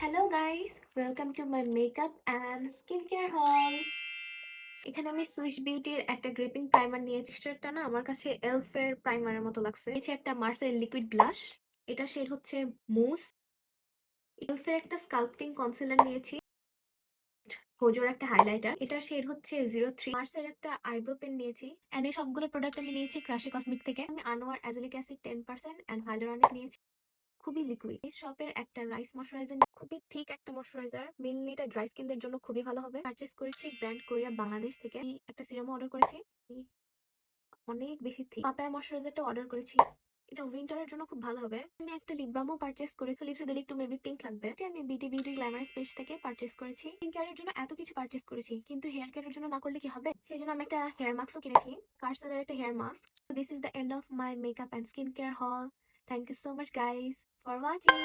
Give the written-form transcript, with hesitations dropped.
Hello guys, welcome to my makeup and skin care হল। এখানে আমি সুইস বিউটির একটা গ্রিপিং প্রাইমার নিয়েছি। টেক্সচারটা না আমার কাছে এলফের প্রাইমারের মতো লাগছে। নিয়েছি একটা মার্সের লিকুইড ব্লাশ, এটা শেড হচ্ছে মুস। এলফের একটা স্কাল্পটিং কনসিলার নিয়েছি, হোজোর একটা হাইলাইটার, এটার শেড হচ্ছে 03। মার্সের একটা আইব্রো পেন নিয়েছি। এন্ড এই সবগুলো প্রোডাক্ট আমি নিয়েছি ক্রাশি কসমিক থেকে। আমি Anwar azelaic acid 10% and hyaluronic নিয়েছি। খুবই লিকুইড। এই শপের একটা রাইস ময়শ্চারাইজার, খুবই থিক একটা ময়শ্চারাইজার, মেইনলি এটা ড্রাই স্কিনদের জন্য খুবই ভালো হবে। পারচেজ করেছি ব্র্যান্ড কোরিয়া বাংলাদেশ থেকে। আমি একটা সিরামও অর্ডার করেছি, অনেক বেশি থিক। পাপায়া ময়শ্চারাইজারটা অর্ডার করেছি, এটা উইন্টারের জন্য খুব ভালো হবে। আমি একটা লিপ বামও পারচেজ করেছি, লিপসে দিলে একটু মেবি পিঙ্ক লাগবে। এটা আমি বিটি বিউটি গ্ল্যামারাস পেজ থেকে পারচেজ করেছি। স্কিন কেয়ারের জন্য এত কিছু পারচেজ করেছি, কিন্তু হেয়ার কেয়ারের জন্য না করলে কি হবে, সেই জন্য আমি একটা হেয়ার মাস্কও কিনেছি, কার্সেলের একটা hair mask. This is the end of my makeup and skin care হল। Thank you so much guys for watching.